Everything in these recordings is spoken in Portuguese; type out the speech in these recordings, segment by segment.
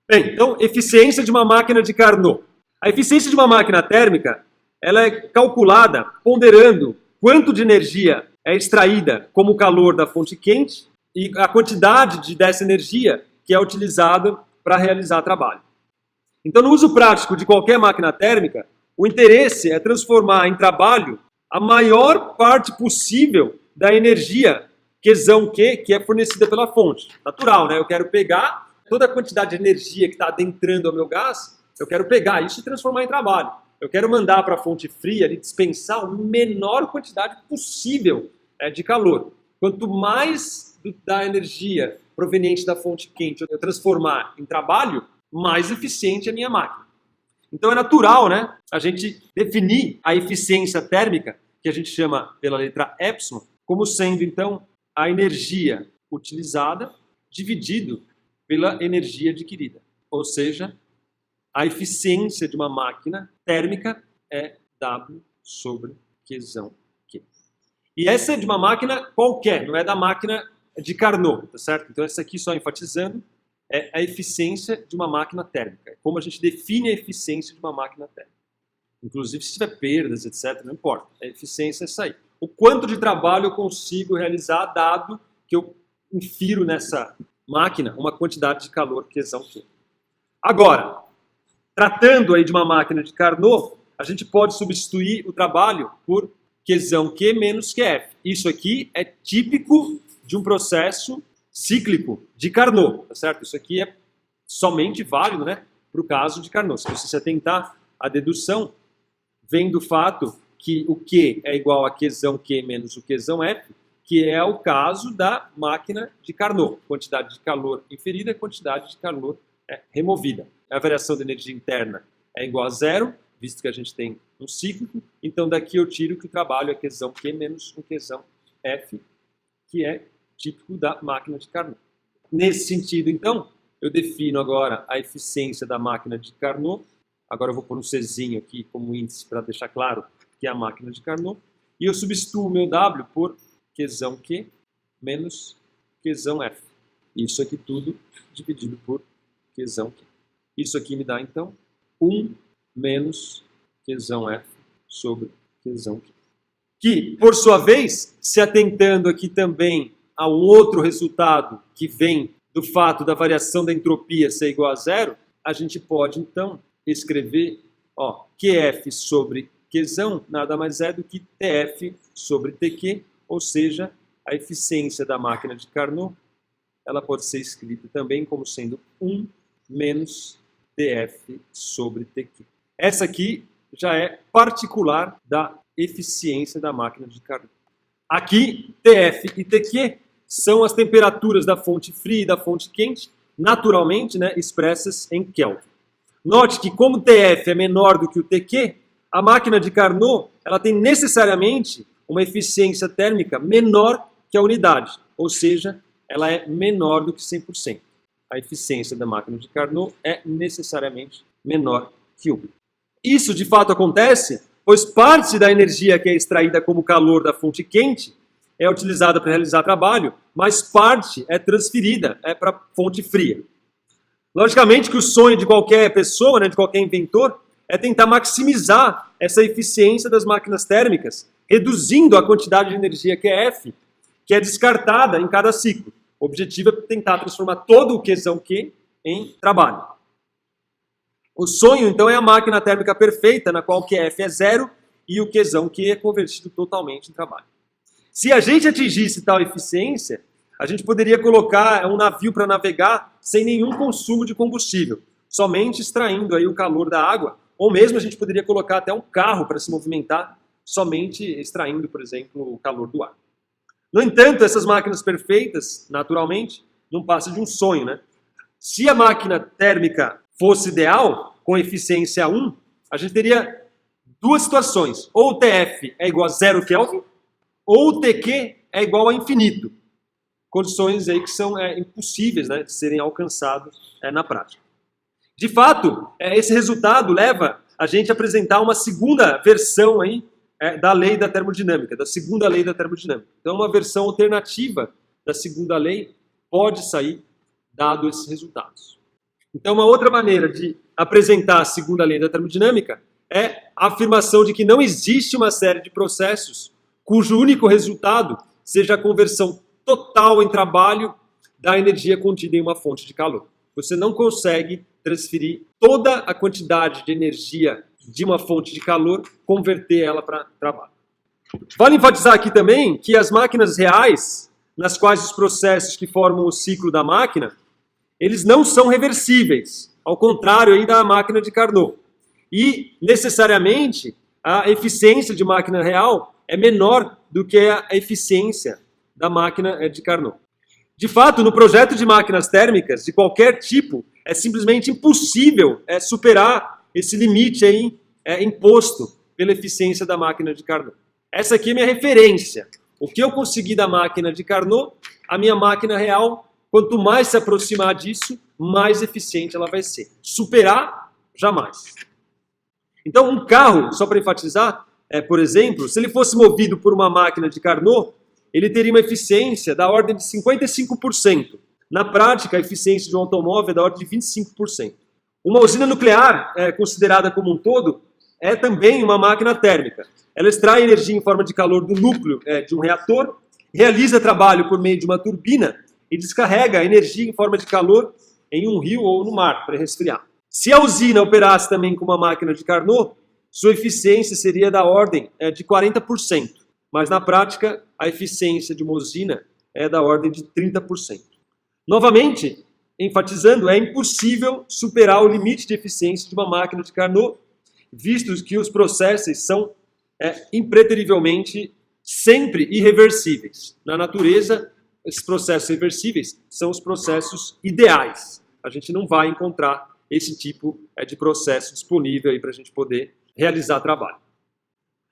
Bem, então, eficiência de uma máquina de Carnot. A eficiência de uma máquina térmica, ela é calculada ponderando quanto de energia é extraída como calor da fonte quente e a quantidade dessa energia que é utilizada para realizar trabalho. Então, no uso prático de qualquer máquina térmica, o interesse é transformar em trabalho a maior parte possível da energia Qzão Q que é fornecida pela fonte. Natural, né? Eu quero pegar toda a quantidade de energia que está adentrando ao meu gás, eu quero pegar isso e transformar em trabalho. Eu quero mandar para a fonte fria ali, dispensar a menor quantidade possível de calor. Quanto mais da energia proveniente da fonte quente eu transformar em trabalho, mais eficiente é a minha máquina. Então é natural, né, a gente definir a eficiência térmica, que a gente chama pela letra epsilon, como sendo, então, a energia utilizada dividido pela energia adquirida. Ou seja, a eficiência de uma máquina térmica é W sobre Qzão Q. E essa é de uma máquina qualquer, não é da máquina de Carnot, tá certo? Então essa aqui, só enfatizando, é a eficiência de uma máquina térmica. É como a gente define a eficiência de uma máquina térmica. Inclusive se tiver perdas, etc., não importa. A eficiência é essa aí. O quanto de trabalho eu consigo realizar dado que eu infiro nessa máquina uma quantidade de calor Qzão Q. Agora, tratando aí de uma máquina de Carnot, a gente pode substituir o trabalho por Qzão Q menos Qf. Isso aqui é típico de um processo cíclico de Carnot, tá certo? Isso aqui é somente válido, né, para o caso de Carnot. Se você se atentar à dedução, vem do fato que o Q é igual a Qzão Q menos o Qzão F, que é o caso da máquina de Carnot. Quantidade de calor inferida, quantidade de calor removida. A variação da energia interna é igual a zero, visto que a gente tem um cíclico. Então daqui eu tiro que o trabalho é Qzão Q menos um Qzão F, que é típico da máquina de Carnot. Nesse sentido, então, eu defino agora a eficiência da máquina de Carnot. Agora eu vou pôr um Czinho aqui como índice para deixar claro que é a máquina de Carnot. E eu substituo o meu W por Qzão Q menos Qzão F. Isso aqui tudo dividido por Qzão Q. Isso aqui me dá, então, 1 menos Qzão F sobre Qzão Q. Que, por sua vez, se atentando aqui também a um outro resultado que vem do fato da variação da entropia ser igual a zero, a gente pode, então, escrever Qf sobre Qzão nada mais é do que Tf sobre Tq, ou seja, a eficiência da máquina de Carnot, ela pode ser escrita também como sendo 1 menos Tf sobre Tq. Essa aqui já é particular da eficiência da máquina de Carnot. Aqui, Tf e Tq são as temperaturas da fonte fria e da fonte quente, naturalmente, né, expressas em Kelvin. Note que como Tf é menor do que o Tq, a máquina de Carnot ela tem necessariamente uma eficiência térmica menor que a unidade, ou seja, ela é menor do que 100%. A eficiência da máquina de Carnot é necessariamente menor que 1. Isso de fato acontece, pois parte da energia que é extraída como calor da fonte quente é utilizada para realizar trabalho, mas parte é transferida para a fonte fria. Logicamente que o sonho de qualquer pessoa, né, de qualquer inventor, é tentar maximizar essa eficiência das máquinas térmicas, reduzindo a quantidade de energia Qf, que é descartada em cada ciclo. O objetivo é tentar transformar todo o Qzão Q em trabalho. O sonho, então, é a máquina térmica perfeita, na qual Qf é zero e o Qzão Q é convertido totalmente em trabalho. Se a gente atingisse tal eficiência, a gente poderia colocar um navio para navegar sem nenhum consumo de combustível, somente extraindo aí o calor da água, ou mesmo a gente poderia colocar até um carro para se movimentar, somente extraindo, por exemplo, o calor do ar. No entanto, essas máquinas perfeitas, naturalmente, não passam de um sonho, né? Se a máquina térmica fosse ideal, com eficiência 1, a gente teria duas situações. Ou o Tf é igual a 0 Kelvin, ou o Tq é igual a infinito. Condições aí que são impossíveis, né, de serem alcançadas na prática. De fato, esse resultado leva a gente a apresentar uma segunda versão aí, da lei da termodinâmica, da segunda lei da termodinâmica. Então, uma versão alternativa da segunda lei pode sair dado esses resultados. Então, uma outra maneira de apresentar a segunda lei da termodinâmica é a afirmação de que não existe uma série de processos cujo único resultado seja a conversão total em trabalho da energia contida em uma fonte de calor. Você não consegue transferir toda a quantidade de energia de uma fonte de calor, converter ela para trabalho. Vale enfatizar aqui também que as máquinas reais, nas quais os processos que formam o ciclo da máquina, eles não são reversíveis, ao contrário aí da máquina de Carnot. E, necessariamente, a eficiência de máquina real é menor do que a eficiência da máquina de Carnot. De fato, no projeto de máquinas térmicas de qualquer tipo, é simplesmente impossível superar esse limite aí, imposto pela eficiência da máquina de Carnot. Essa aqui é minha referência. O que eu consegui da máquina de Carnot, a minha máquina real, quanto mais se aproximar disso, mais eficiente ela vai ser. Superar, jamais. Então, um carro, só para enfatizar, por exemplo, se ele fosse movido por uma máquina de Carnot, ele teria uma eficiência da ordem de 55%. Na prática, a eficiência de um automóvel é da ordem de 25%. Uma usina nuclear, considerada como um todo, é também uma máquina térmica. Ela extrai energia em forma de calor do núcleo de um reator, realiza trabalho por meio de uma turbina e descarrega a energia em forma de calor em um rio ou no mar para resfriar. Se a usina operasse também com uma máquina de Carnot, sua eficiência seria da ordem de 40%, mas na prática a eficiência de uma usina é da ordem de 30%. Novamente, enfatizando, é impossível superar o limite de eficiência de uma máquina de Carnot, visto que os processos são impreterivelmente sempre irreversíveis. Na natureza, esses processos reversíveis são os processos ideais. A gente não vai encontrar esse tipo de processo disponível para a gente poder realizar trabalho.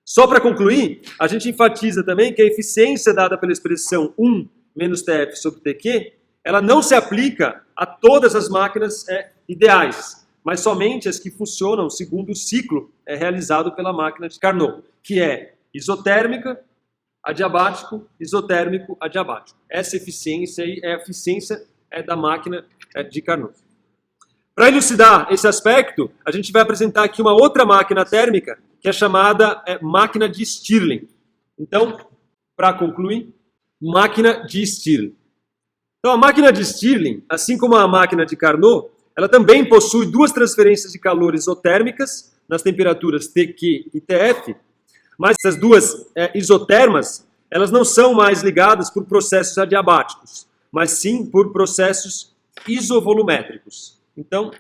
Só para concluir, a gente enfatiza também que a eficiência dada pela expressão 1 menos TF sobre TQ, ela não se aplica a todas as máquinas ideais, mas somente as que funcionam segundo o ciclo realizado pela máquina de Carnot, que é isotérmica, adiabático, isotérmico, adiabático. Essa eficiência aí é a eficiência da máquina de Carnot. Para elucidar esse aspecto, a gente vai apresentar aqui uma outra máquina térmica, que é chamada máquina de Stirling. Então, para concluir, máquina de Stirling. Então, a máquina de Stirling, assim como a máquina de Carnot, ela também possui duas transferências de calor isotérmicas nas temperaturas TQ e TF, mas essas duas isotermas, elas não são mais ligadas por processos adiabáticos, mas sim por processos isovolumétricos. Então,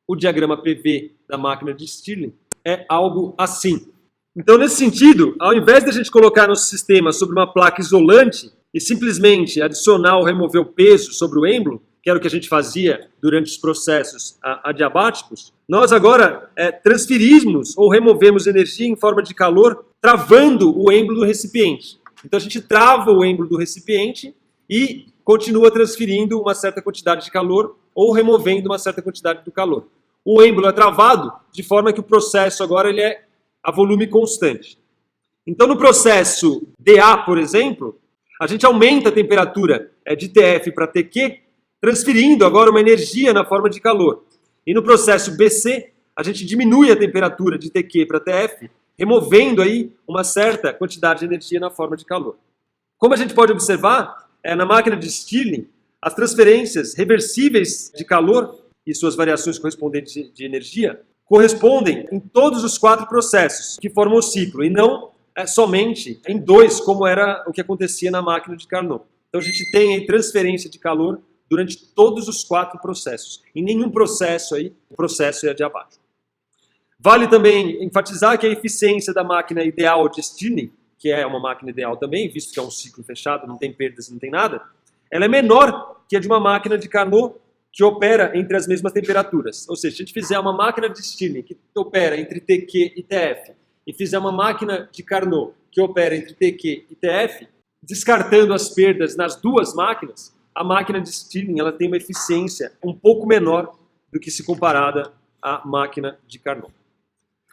o diagrama PV da máquina de Stirling é algo assim. Então, nesse sentido, ao invés de a gente colocar nosso sistema sobre uma placa isolante e simplesmente adicionar ou remover o peso sobre o êmbolo, que era o que a gente fazia durante os processos adiabáticos, nós agora transferimos ou removemos energia em forma de calor, travando o êmbolo do recipiente. Então a gente trava o êmbolo do recipiente e continua transferindo uma certa quantidade de calor ou removendo uma certa quantidade do calor. O êmbolo é travado de forma que o processo agora ele é a volume constante. Então no processo DA, por exemplo, a gente aumenta a temperatura de TF para TQ, transferindo agora uma energia na forma de calor. E no processo BC, a gente diminui a temperatura de TQ para TF, removendo aí uma certa quantidade de energia na forma de calor. Como a gente pode observar, na máquina de Stirling, as transferências reversíveis de calor e suas variações correspondentes de energia correspondem em todos os 4 processos que formam o ciclo, e não somente em 2, como era o que acontecia na máquina de Carnot. Então a gente tem aí transferência de calor durante todos os 4 processos. Em nenhum processo aí, o processo é adiabático. Vale também enfatizar que a eficiência da máquina ideal de Stirling, que é uma máquina ideal também, visto que é um ciclo fechado, não tem perdas, não tem nada, ela é menor que a de uma máquina de Carnot que opera entre as mesmas temperaturas. Ou seja, se a gente fizer uma máquina de Stirling que opera entre TQ e TF e fizer uma máquina de Carnot que opera entre TQ e TF, descartando as perdas nas duas máquinas, a máquina de Stirling ela tem uma eficiência um pouco menor do que se comparada à máquina de Carnot.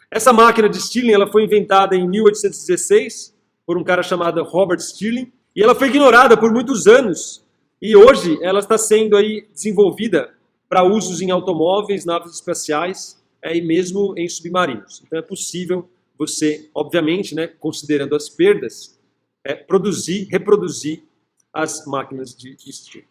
Essa máquina de Stirling ela foi inventada em 1816 por um cara chamado Robert Stirling e ela foi ignorada por muitos anos e hoje ela está sendo aí desenvolvida para usos em automóveis, naves espaciais e mesmo em submarinos. Então é possível você, obviamente, né, considerando as perdas, reproduzir as máquinas de estilo.